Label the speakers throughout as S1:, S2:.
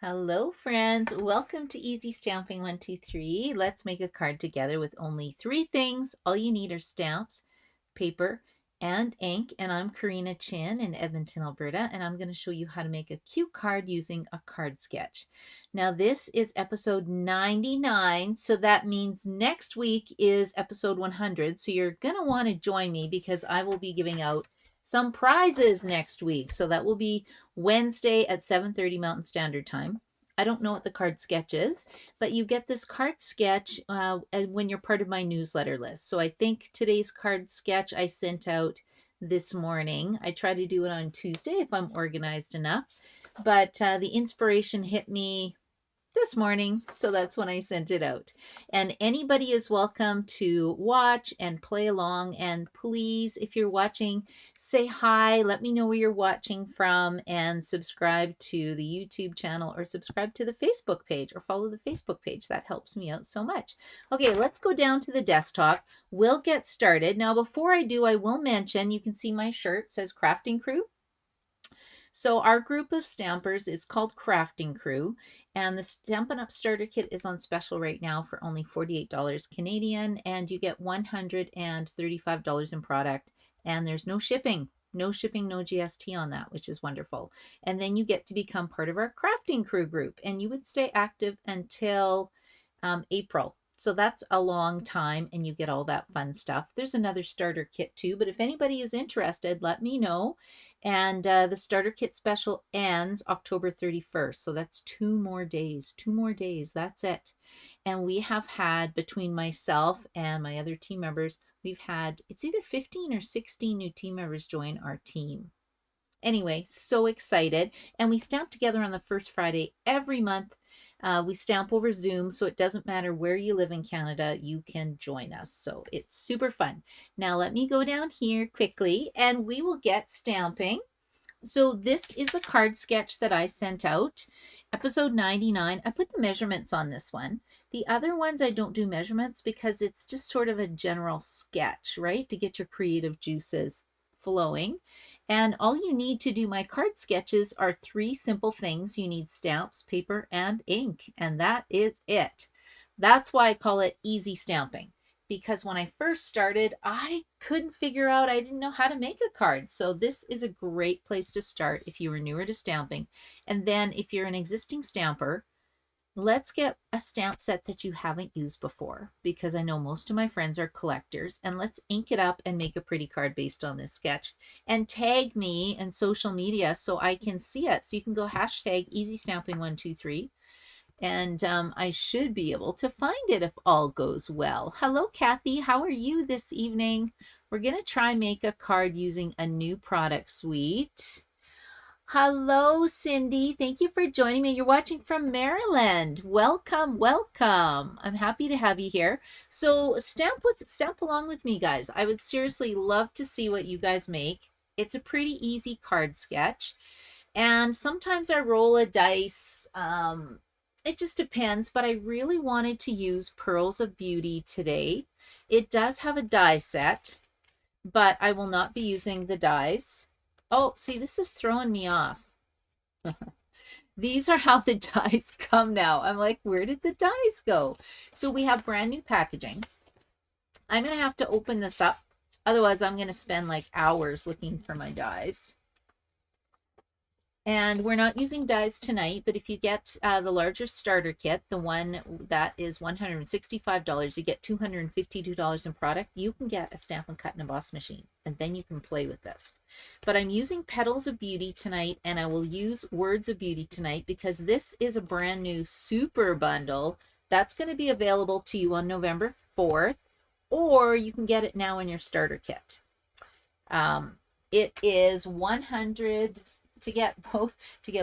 S1: Hello, friends. Welcome to Easy Stamping 123. Let's make a card together with only three things. All you need are stamps, paper, and ink. And I'm Karina Chin in Edmonton, Alberta, and I'm going to show you how to make a cute card using a card sketch. Now, this is episode 99, so that means next week is episode 100. So you're going to want to join me because I will be giving out some prizes next week. So that will be Wednesday at 7:30 Mountain Standard Time. I don't know what the card sketch is, but you get this card sketch when you're part of my newsletter list. So I think today's card sketch I sent out this morning. I try to do it on Tuesday if I'm organized enough, but the inspiration hit me this morning, so that's when I sent it out. And anybody is welcome to watch and play along. And please, if you're watching, say hi, let me know where you're watching from, and subscribe to the YouTube channel or subscribe to the Facebook page or follow the Facebook page. That helps me out so much. Okay, let's go down to the desktop. We'll get started. Now, before I do, I will mention, you can see my shirt, it says Crafting Crew. So our group of stampers is called Crafting Crew, and the Stampin' Up starter kit is on special right now for only $48 Canadian, and you get $135 in product, and there's no shipping. No shipping, no GST on that, which is wonderful. And then you get to become part of our Crafting Crew group, and you would stay active until April. So that's a long time, and you get all that fun stuff. There's another starter kit too, but if anybody is interested, let me know. And the starter kit special ends October 31st. So that's 2 more days, that's it. And we have had, between myself and my other team members, we've had, it's either 15 or 16 new team members join our team. Anyway, so excited. And we stamp together on the first Friday every month. We stamp over Zoom, so it doesn't matter where you live in Canada, you can join us. So it's super fun. Now let me go down here quickly and we will get stamping. So this is a card sketch that I sent out, episode 99. I put the measurements on this one. The other ones I don't do measurements because it's just sort of a general sketch, right? To get your creative juices flowing. And all you need to do my card sketches are three simple things. You need stamps, paper, and ink, and that is it. That's why I call it easy stamping, because when I first started, I couldn't figure out, I didn't know how to make a card. So this is a great place to start if you are newer to stamping. And then if you're an existing stamper, let's get a stamp set that you haven't used before, because I know most of my friends are collectors, and let's ink it up and make a pretty card based on this sketch. And tag me in social media so I can see it. So you can go hashtag easy stamping 123, and I should be able to find it if all goes well. Hello, Kathy. How are you this evening? We're going to try make a card using a new product suite. Hello, Cindy. Thank you for joining me. You're watching from Maryland. Welcome, welcome. I'm happy to have you here. So stamp along with me, guys. I would seriously love to see what you guys make. It's a pretty easy card sketch. And sometimes I roll a dice. It just depends, but I really wanted to use Pearls of Beauty today. It does have a die set, but I will not be using the dies. Oh, see, this is throwing me off. These are how the dies come now. I'm like, where did the dies go? So we have brand new packaging. I'm going to have to open this up. Otherwise, I'm going to spend like hours looking for my dies. And we're not using dies tonight, but if you get the larger starter kit, the one that is $165, you get $252 in product, you can get a Stampin' Cut and Emboss machine, and then you can play with this. But I'm using Petals of Beauty tonight, and I will use Words of Beauty tonight because this is a brand new super bundle that's going to be available to you on November 4th, or you can get it now in your starter kit. It is $100 to get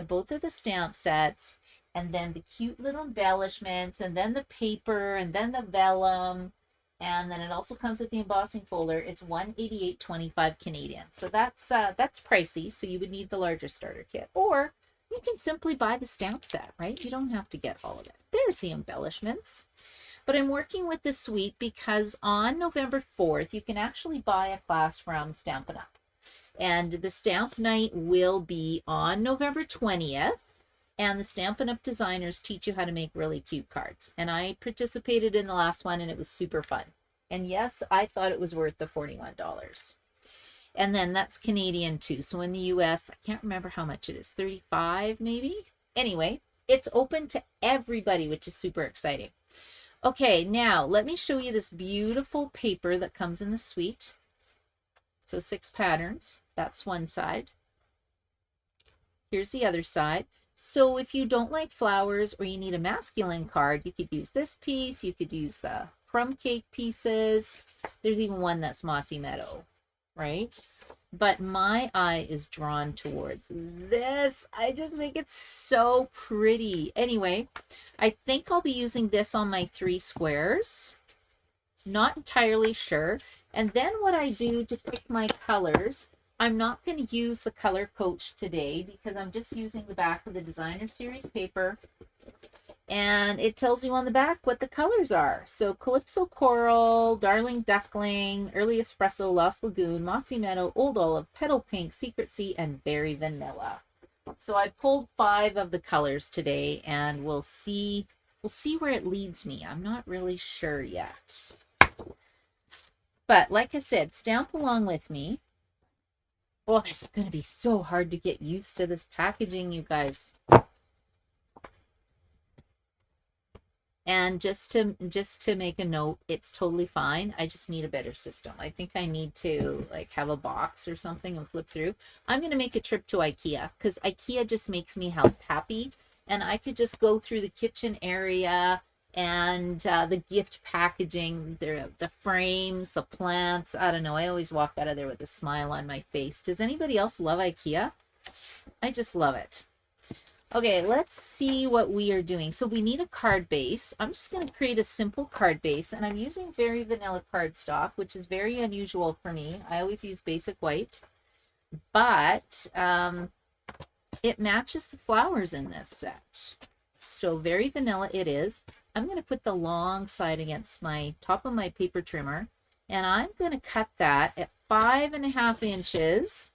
S1: both of the stamp sets, and then the cute little embellishments, and then the paper, and then the vellum, and then it also comes with the embossing folder. It's $188.25 Canadian. So that's pricey. So you would need the larger starter kit, or you can simply buy the stamp set, right? You don't have to get all of it. There's the embellishments. But I'm working with this suite because on November 4th, you can actually buy a class from Stampin' Up. And the stamp night will be on November 20th. And the Stampin' Up! Designers teach you how to make really cute cards. And I participated in the last one and it was super fun. And yes, I thought it was worth the $41. And then that's Canadian too. So in the US, I can't remember how much it is, 35 maybe? Anyway, it's open to everybody, which is super exciting. Okay, now let me show you this beautiful paper that comes in the suite. So 6 patterns, that's one side. Here's the other side. So if you don't like flowers or you need a masculine card, you could use this piece. You could use the crumb cake pieces. There's even one that's Mossy Meadow, right? But my eye is drawn towards this. I just think it's so pretty. Anyway, I think I'll be using this on my 3 squares. Not entirely sure. And then what I do to pick my colors, I'm not going to use the color coach today because I'm just using the back of the designer series paper, and it tells you on the back what the colors are. So Calypso Coral, Darling Duckling, Early Espresso, Lost Lagoon, Mossy Meadow, Old Olive, Petal Pink, Secret Sea, and Berry Vanilla. So I pulled 5 of the colors today, and we'll see where it leads me. I'm not really sure yet. But like I said, stamp along with me. Oh, this is going to be so hard to get used to this packaging, you guys. And just to make a note, it's totally fine. I just need a better system. I think I need to like have a box or something and flip through. I'm going to make a trip to IKEA because IKEA just makes me happy. And I could just go through the kitchen area and the gift packaging, the frames, the plants. I don't know. I always walk out of there with a smile on my face. Does anybody else love IKEA? I just love it. Okay, let's see what we are doing. So we need a card base. I'm just going to create a simple card base, and I'm using very vanilla cardstock, which is very unusual for me. I always use basic white, but it matches the flowers in this set. So very vanilla it is. I'm going to put the long side against my top of my paper trimmer, and I'm going to cut that at 5.5 inches,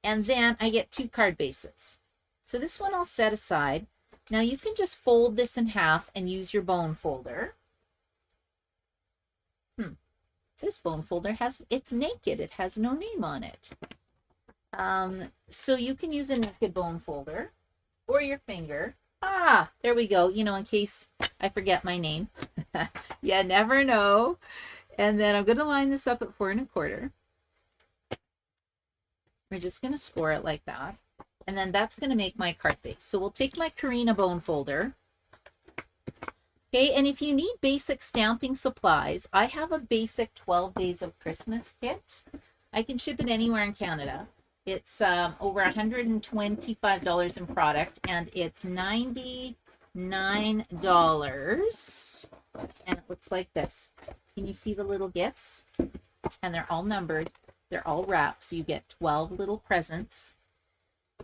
S1: and then I get 2 card bases. So this one I'll set aside. Now you can just fold this in half and use your bone folder. This bone folder it's naked. It has no name on it. So you can use a naked bone folder or your finger. Ah, there we go. You know, in case I forget my name. You never know. And then I'm going to line this up at 4 1/4. We're just going to score it like that. And then that's going to make my card base. So we'll take my Karina bone folder. Okay, and if you need basic stamping supplies, I have a basic 12 Days of Christmas kit. I can ship it anywhere in Canada. It's over $125 in product, and it's $99. And it looks like this. Can you see the little gifts? And they're all numbered. They're all wrapped, so you get 12 little presents.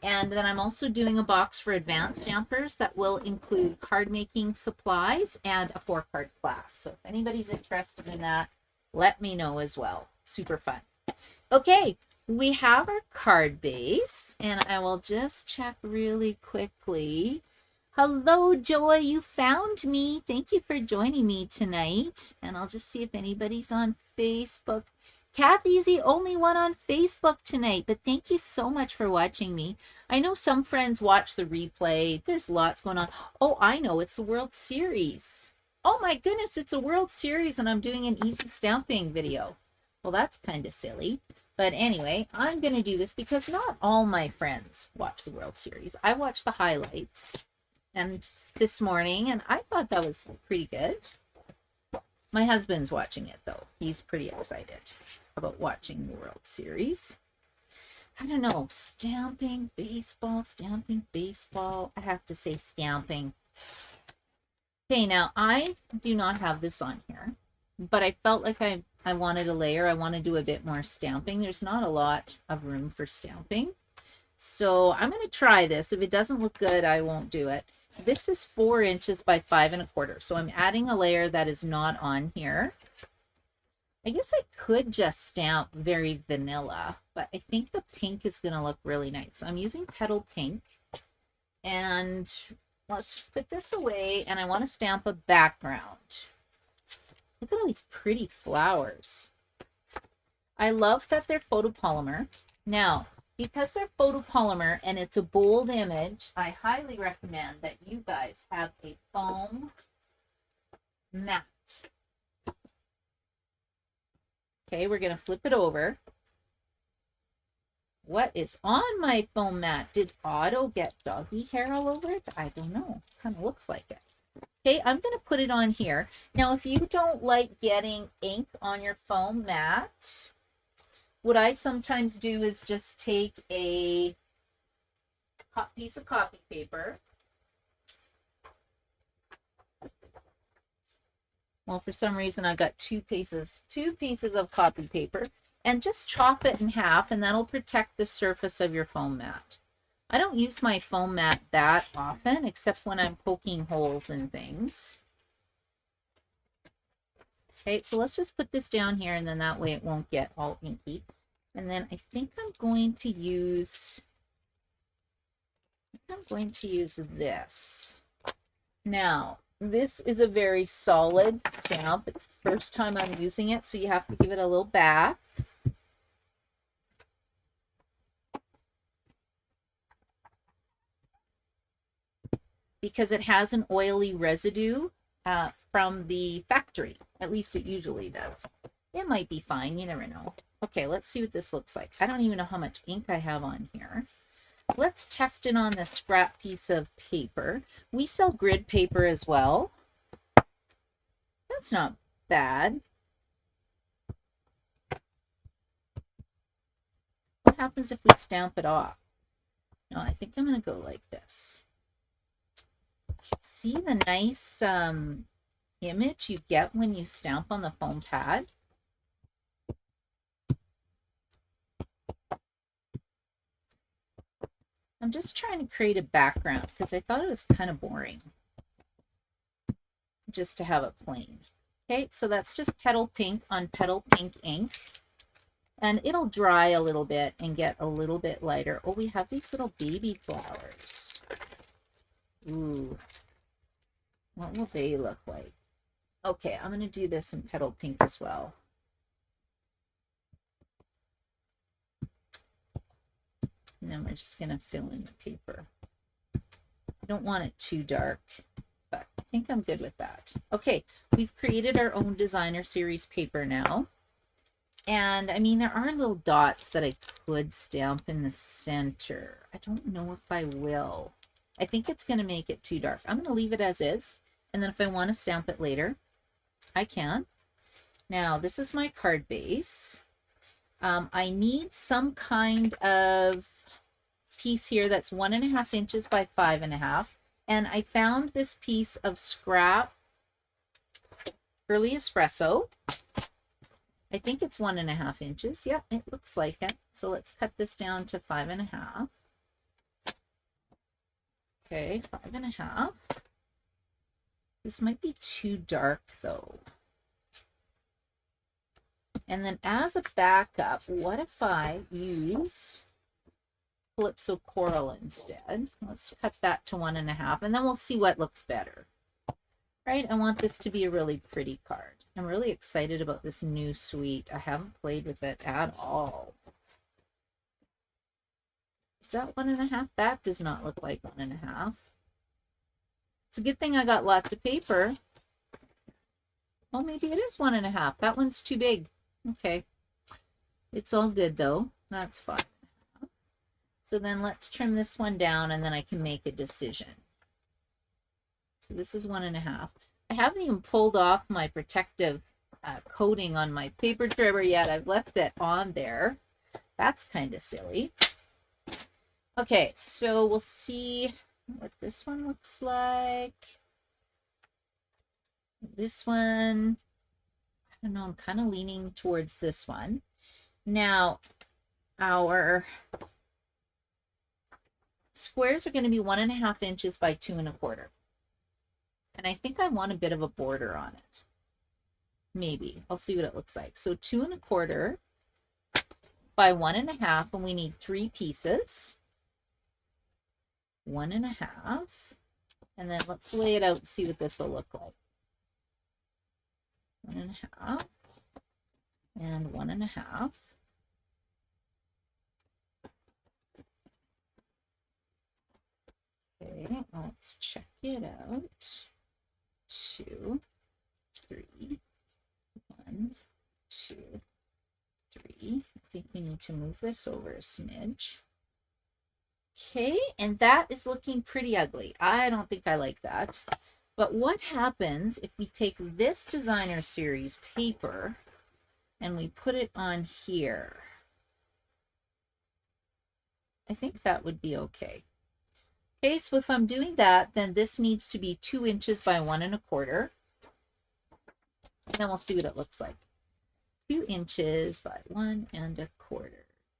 S1: And then I'm also doing a box for advanced stampers that will include card making supplies and a 4-card class. So if anybody's interested in that, let me know as well. Super fun. Okay, we have our card base, and I will just check really quickly. Hello, Joy, you found me. Thank you for joining me tonight. And I'll just see if anybody's on Facebook. Kathy's the only one on Facebook tonight, but thank you so much for watching me. I know some friends watch the replay. There's lots going on. Oh, I know. It's the World Series. Oh my goodness, it's a World Series and I'm doing an easy stamping video. Well, that's kind of silly. But anyway, I'm going to do this because not all my friends watch the World Series. I watch the highlights and this morning, and I thought that was pretty good. My husband's watching it, though. He's pretty excited about watching the World Series. I don't know, stamping, baseball. I have to say stamping. Okay, now I do not have this on here, but I felt like I wanted a layer. I want to do a bit more stamping. There's not a lot of room for stamping. So I'm going to try this. If it doesn't look good, I won't do it. This is 4 inches by 5 1/4. So I'm adding a layer that is not on here. I guess I could just stamp very vanilla, but I think the pink is going to look really nice. So I'm using Petal Pink. And let's just put this away, and I want to stamp a background. Look at all these pretty flowers. I love that they're photopolymer. Now, because they're photopolymer and it's a bold image, I highly recommend that you guys have a foam mat. Okay, we're going to flip it over. What is on my foam mat? Did Otto get doggy hair all over it? I don't know. Kind of looks like it. Okay, I'm going to put it on here. Now, if you don't like getting ink on your foam mat, what I sometimes do is just take a piece of copy paper. Well, for some reason, I've got two pieces of copy paper, and just chop it in half, and that'll protect the surface of your foam mat. I don't use my foam mat that often, except when I'm poking holes in things. Okay, so let's just put this down here, and then that way it won't get all inky. And then I think I'm going to use this. Now, this is a very solid stamp. It's the first time I'm using it, so you have to give it a little bath. Because it has an oily residue from the factory. At least it usually does. It might be fine, you never know. Okay, let's see what this looks like. I don't even know how much ink I have on here. Let's test it on this scrap piece of paper. We sell grid paper as well. That's not bad. What happens if we stamp it off? No, I think I'm going to go like this. See the nice image you get when you stamp on the foam pad? I'm just trying to create a background because I thought it was kind of boring just to have it plain. Okay, so that's just petal pink on petal pink ink. And it'll dry a little bit and get a little bit lighter. Oh, we have these little baby flowers. Ooh. What will they look like? Okay, I'm going to do this in petal pink as well. And then we're just going to fill in the paper. I don't want it too dark, but I think I'm good with that. Okay, we've created our own designer series paper now. And I mean, there are little dots that I could stamp in the center. I don't know if I will. I think it's going to make it too dark. I'm going to leave it as is. And then if I want to stamp it later, I can. Now, this is my card base. I need some kind of piece here that's 1.5 inches by 5.5. And I found this piece of scrap early espresso. I think it's 1.5 inches. Yeah, it looks like it. So let's cut this down to 5.5. Okay, 5.5. This might be too dark though. And then as a backup, what if I use Calypso Coral instead? Let's cut that to 1.5, and then we'll see what looks better. Right, I want this to be a really pretty card. I'm really excited about this new suite. I haven't played with it at all. Is that 1.5? That does not look like 1.5. It's a good thing I got lots of paper. Well, maybe it is 1.5. That one's too big. Okay. It's all good though. That's fine. So then let's trim this one down and then I can make a decision. So this is 1.5. I haven't even pulled off my protective coating on my paper trimmer yet. I've left it on there. That's kind of silly. Okay, so we'll see what this one looks like. This one, I don't know, I'm kind of leaning towards this one. Now, our squares are going to be 1.5 inches by 2.25. And I think I want a bit of a border on it. Maybe. I'll see what it looks like. So 2.25 by 1.5, and we need 3 pieces. 1.5. And then let's lay it out and see what this will look like. 1.5 and 1.5. Okay, let's check it out. 2, 3, 1, 2, 3. I think we need to move this over a smidge. Okay, and that is looking pretty ugly. I don't think I like that. But what happens if we take this designer series paper and we put it on here? I think that would be okay. Okay, so if I'm doing that, then this needs to be 2 inches by 1.25. And then we'll see what it looks like. 2 inches by 1.25.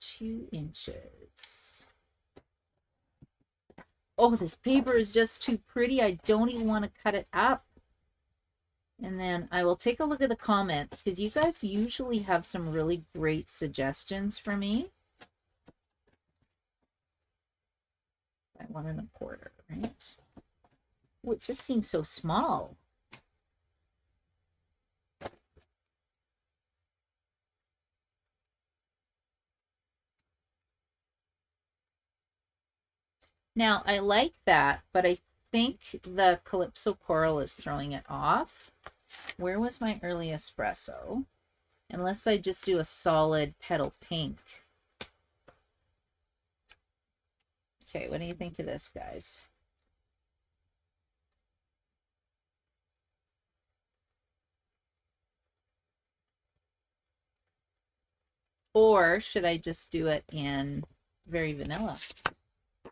S1: 2 inches. Oh, this paper is just too pretty. I don't even want to cut it up. And then I will take a look at the comments because you guys usually have some really great suggestions for me. By 1.25, right? Oh, it just seems so small. Now, I like that, but I think the Calypso Coral is throwing it off. Where was my early espresso? Unless I just do a solid petal pink. Okay, what do you think of this, guys? Or should I just do it in Very Vanilla?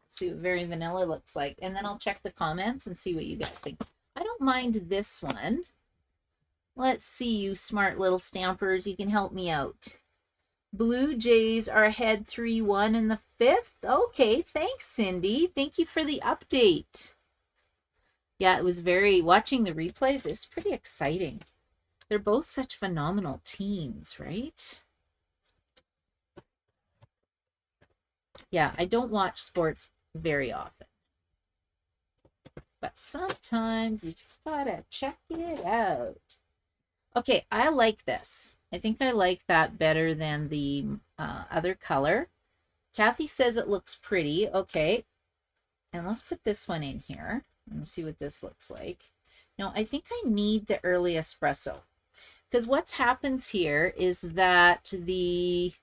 S1: See what Very Vanilla looks like. And then I'll check the comments and see what you guys think. I don't mind this one. Let's see, you smart little stampers. You can help me out. Blue Jays are ahead 3-1 in the 5th. Okay, thanks, Cindy. Thank you for the update. Yeah, it was watching the replays, it was pretty exciting. They're both such phenomenal teams, right? Yeah, I don't watch sports very often. But sometimes you just gotta check it out. Okay, I like this. I think I like that better than the other color. Kathy says it looks pretty. Okay, and let's put this one in here and see what this looks like. Now, I think I need the early espresso because what happens here is that the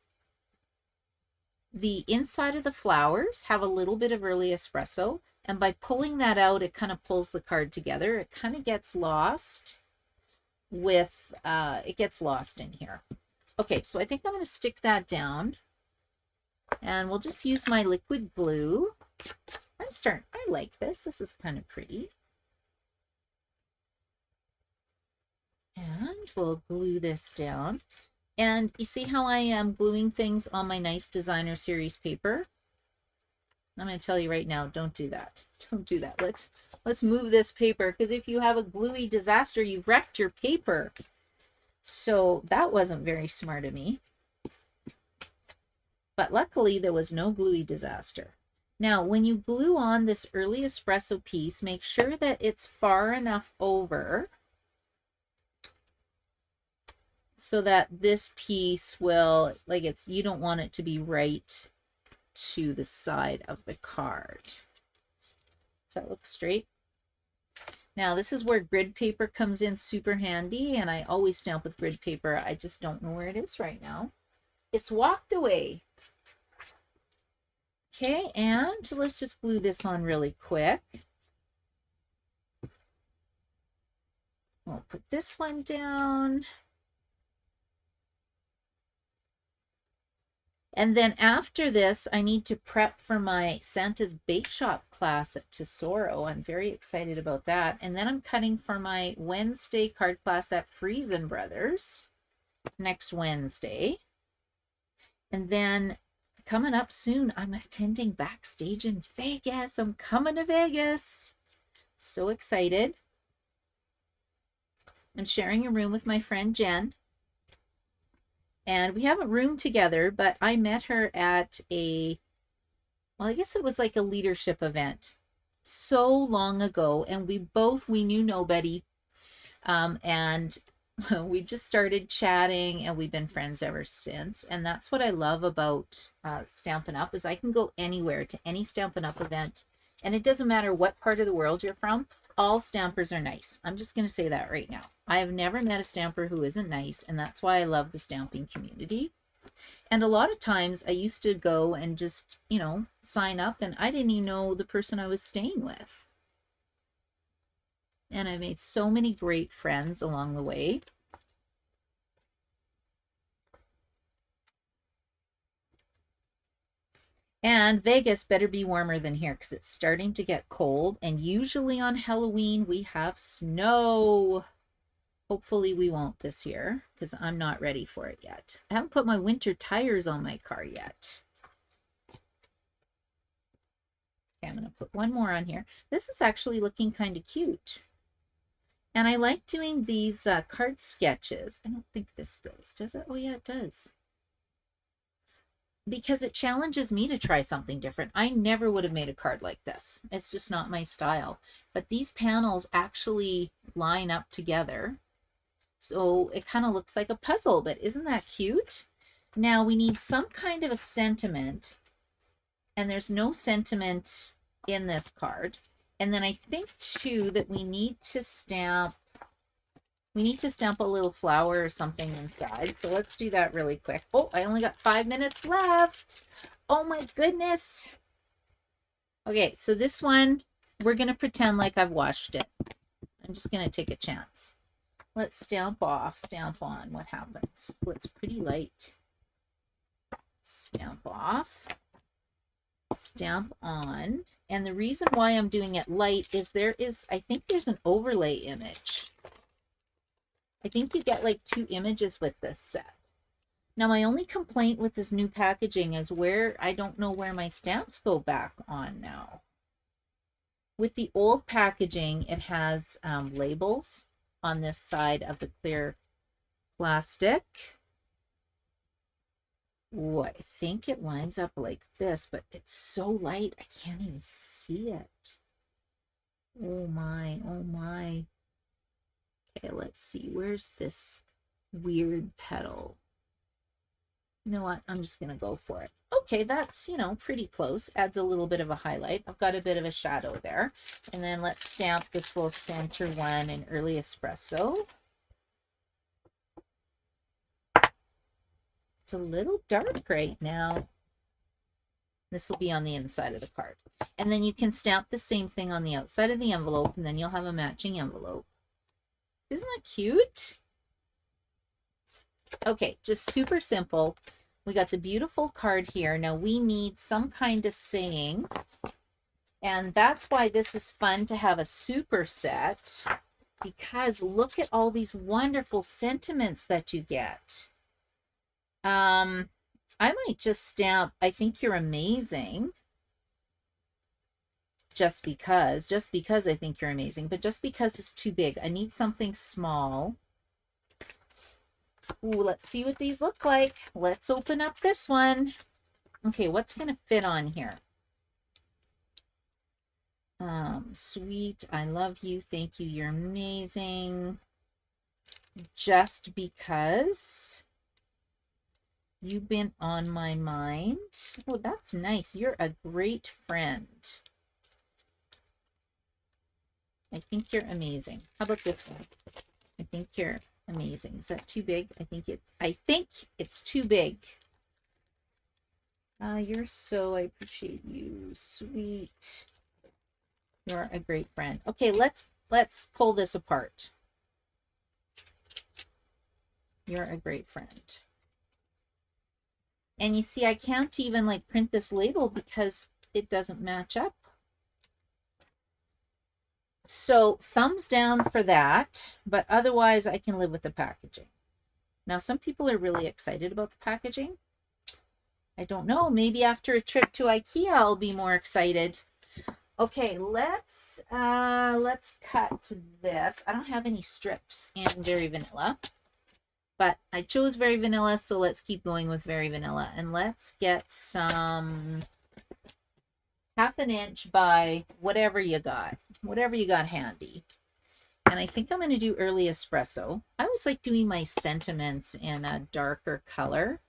S1: inside of the flowers have a little bit of early espresso, and by pulling that out, it kind of pulls the card together. It kind of gets lost with it gets lost in here. Okay, so I think I'm going to stick that down, and we'll just use my liquid glue. I like this. This is kind of pretty. And we'll glue this down. And you see how I am gluing things on my nice designer series paper? I'm going to tell you right now, don't do that. Don't do that. Let's move this paper, because if you have a gluey disaster, you've wrecked your paper. So that wasn't very smart of me. But luckily, there was no gluey disaster. Now, when you glue on this early espresso piece, make sure that it's far enough over so that this piece will, you don't want it to be right to the side of the card. Does that look straight? Now, this is where grid paper comes in super handy, and I always stamp with grid paper. I just don't know where it is right now. It's walked away. Okay, and let's just glue this on really quick. We'll put this one down. And then after this, I need to prep for my Santa's Bake Shop class at Tesoro. I'm very excited about that. And then I'm cutting for my Wednesday card class at Friesen Brothers next Wednesday. And then coming up soon, I'm attending Backstage in Vegas. I'm coming to Vegas. So excited. I'm sharing a room with my friend Jen. And we haven't roomed together, but I met her at I guess it was like a leadership event. so long ago, and we knew nobody, and we just started chatting, and we've been friends ever since. And that's what I love about Stampin' Up! Is I can go anywhere to any Stampin' Up! Event, and it doesn't matter what part of the world you're from. All stampers are nice. I'm just going to say that right now. I have never met a stamper who isn't nice, and that's why I love the stamping community. And a lot of times I used to go and just, sign up, and I didn't even know the person I was staying with. And I made so many great friends along the way. And Vegas better be warmer than here because it's starting to get cold. And usually on Halloween we have snow. Hopefully we won't this year because I'm not ready for it yet. I haven't put my winter tires on my car yet. Okay, I'm going to put one more on here. This is actually looking kind of cute. And I like doing these card sketches. I don't think this goes, does it? Oh yeah, it does. Because it challenges me to try something different. I never would have made a card like this. It's just not my style. But these panels actually line up together. So it kind of looks like a puzzle, but isn't that cute? Now we need some kind of a sentiment, and there's no sentiment in this card. And then I think too that we need to stamp a little flower or something inside. So let's do that really quick. Oh, I only got 5 minutes left. Oh my goodness. Okay, so this one, we're going to pretend like I've washed it. I'm just going to take a chance. Let's stamp off, stamp on. What happens? Oh, it's pretty light. Stamp off, stamp on. And the reason why I'm doing it light is I think there's an overlay image. I think you get like 2 images with this set. Now, my only complaint with this new packaging is I don't know where my stamps go back on now. With the old packaging, it has labels on this side of the clear plastic. Oh, I think it lines up like this, but it's so light, I can't even see it. Oh my, oh my. Okay, let's see. Where's this weird petal? You know what? I'm just going to go for it. Okay, that's, pretty close. Adds a little bit of a highlight. I've got a bit of a shadow there. And then let's stamp this little center one in Early Espresso. It's a little dark right now. This will be on the inside of the card. And then you can stamp the same thing on the outside of the envelope, and then you'll have a matching envelope. Isn't that cute? Okay, just super simple. We got the beautiful card here. Now we need some kind of saying, and that's why this is fun to have a superset, because look at all these wonderful sentiments that you get. I might just stamp, I think you're amazing. Just because I think you're amazing, but just because it's too big. I need something small. Ooh, let's see what these look like. Let's open up this one. Okay, what's going to fit on here? Sweet, I love you, thank you, you're amazing. Just because you've been on my mind. Oh, that's nice. You're a great friend. I think you're amazing. How about this one? I think you're amazing. Is that too big? I think it's too big. I appreciate you. Sweet. You're a great friend. Okay, let's pull this apart. You're a great friend. And you see, I can't even like print this label because it doesn't match up. So thumbs down for that, but otherwise I can live with the packaging. Now, some people are really excited about the packaging. I don't know, maybe after a trip to IKEA, I'll be more excited. Okay, let's cut this. I don't have any strips in Very Vanilla, but I chose Very Vanilla, so let's keep going with Very Vanilla. And let's get some 1/2 inch by whatever you got handy. And I think I'm going to do early espresso. I always like doing my sentiments in a darker color.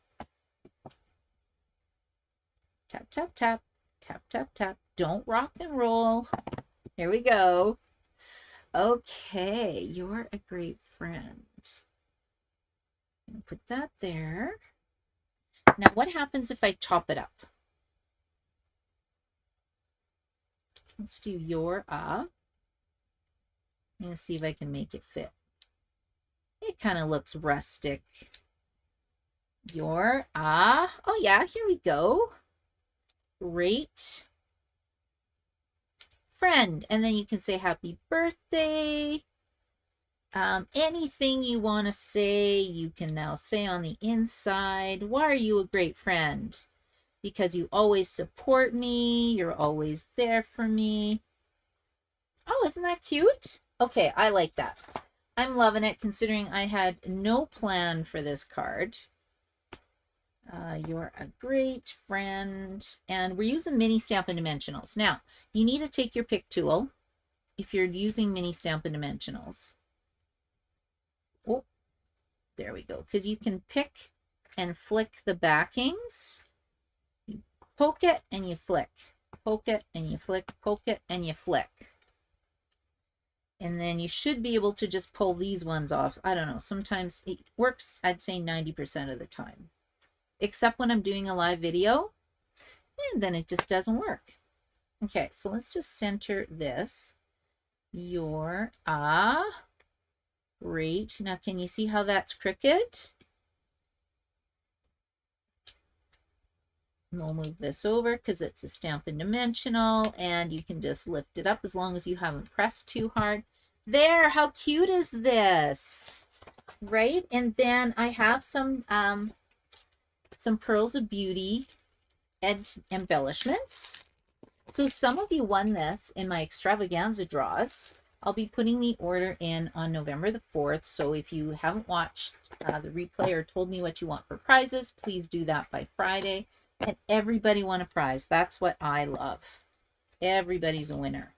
S1: Tap, tap, tap, tap, tap, tap. Don't rock and roll. Here we go. Okay, you're a great friend. I'm going to put that there. Now, what happens if I chop it up? Let's do your I'm going to see if I can make it fit. It kind of looks rustic. Your oh yeah, here we go. Great friend. And then you can say happy birthday. Anything you want to say, you can now say on the inside. Why are you a great friend? Because you always support me. You're always there for me. Oh, isn't that cute? Okay, I like that. I'm loving it, considering I had no plan for this card. You're a great friend. And we're using mini Stampin' Dimensionals. Now, you need to take your pick tool if you're using mini Stampin' Dimensionals. Oh, there we go. Because you can pick and flick the backings. You poke it and you flick. Poke it and you flick. Poke it and you flick. And then you should be able to just pull these ones off. I don't know. Sometimes it works, I'd say 90% of the time. Except when I'm doing a live video. And then it just doesn't work. Okay, so let's just center this. Your great. Now, can you see how that's crooked? And we'll move this over because it's a Stampin' Dimensional, and you can just lift it up as long as you haven't pressed too hard. There, how cute is this? Right? And then I have some Pearls of Beauty edge embellishments. So some of you won this in my extravaganza draws. I'll be putting the order in on November the 4th. So if you haven't watched the replay or told me what you want for prizes, please do that by Friday. And everybody won a prize. That's what I love. Everybody's a winner.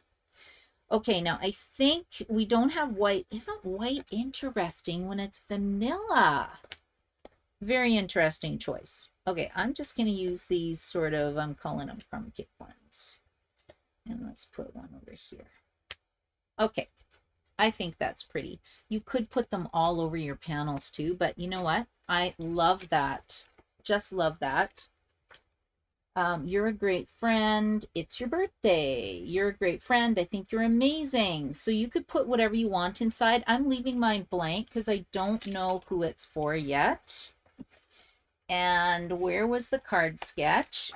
S1: Okay, now I think we don't have white. Isn't white interesting when it's vanilla? Very interesting choice. Okay, I'm just going to use these sort of, I'm calling them crumb cake ones. And let's put one over here. Okay, I think that's pretty. You could put them all over your panels too, but you know what? I love that. Just love that. You're a great friend. It's your birthday. You're a great friend. I think you're amazing. So you could put whatever you want inside. I'm leaving mine blank because I don't know who it's for yet. And where was the card sketch?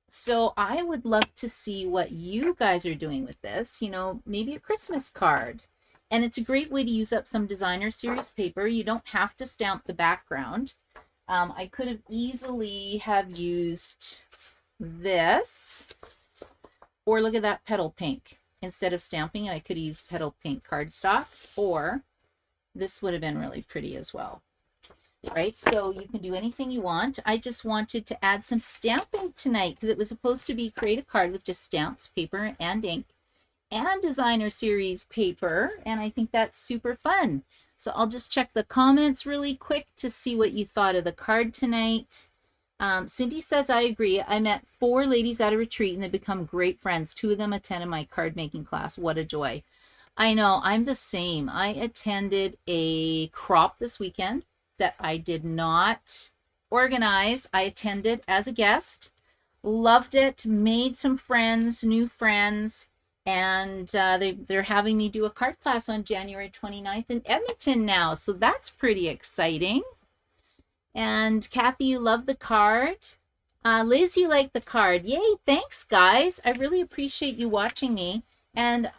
S1: So I would love to see what you guys are doing with this. You know, maybe a Christmas card. And it's a great way to use up some designer series paper. You don't have to stamp the background. I could have easily have used this, or look at that petal pink. Instead of stamping it, I could use petal pink cardstock, or this would have been really pretty as well. Right, so you can do anything you want. I just wanted to add some stamping tonight because it was supposed to be create a card with just stamps, paper, and ink, and designer series paper, and I think that's super fun. So I'll just check the comments really quick to see what you thought of the card tonight. Cindy says, I agree. I met 4 ladies at a retreat and they become great friends. 2 of them attended my card making class. What a joy. I know, I'm the same. I attended a crop this weekend that I did not organize. I attended as a guest. Loved it. Made some friends, new friends. And they're having me do a card class on January 29th in Edmonton now. So that's pretty exciting. And Kathy, you love the card. Liz, you like the card. Yay, thanks, guys. I really appreciate you watching me. And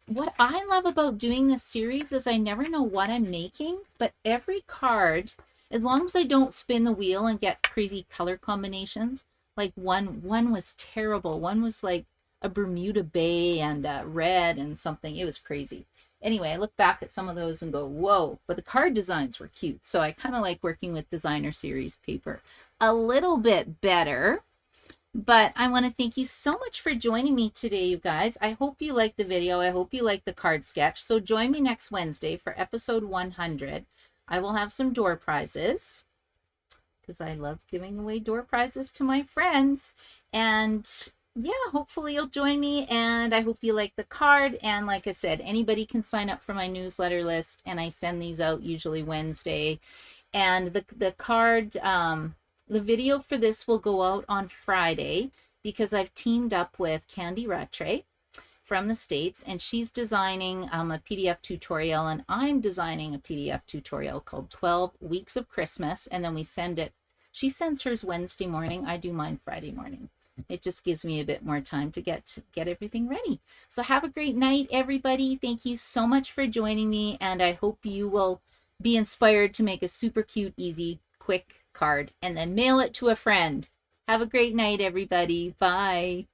S1: what I love about doing this series is I never know what I'm making. But every card, as long as I don't spin the wheel and get crazy color combinations, like one was terrible. One was like a Bermuda Bay and red and something. It was crazy. Anyway, I look back at some of those and go, whoa, but the card designs were cute. So I kind of like working with designer series paper a little bit better. But I want to thank you so much for joining me today, you guys. I hope you liked the video. I hope you liked the card sketch. So join me next Wednesday for episode 100. I will have some door prizes because I love giving away door prizes to my friends. And yeah, hopefully you'll join me, and I hope you like the card. And like I said, anybody can sign up for my newsletter list, and I send these out usually Wednesday. And the card, the video for this will go out on Friday because I've teamed up with Candy Rattray from the States, and she's designing a PDF tutorial, and I'm designing a PDF tutorial called 12 Weeks of Christmas, and then we send it. She sends hers Wednesday morning. I do mine Friday morning. It just gives me a bit more time to get everything ready. So have a great night, everybody. Thank you so much for joining me, and I hope you will be inspired to make a super cute, easy, quick card and then mail it to a friend. Have a great night, everybody. Bye.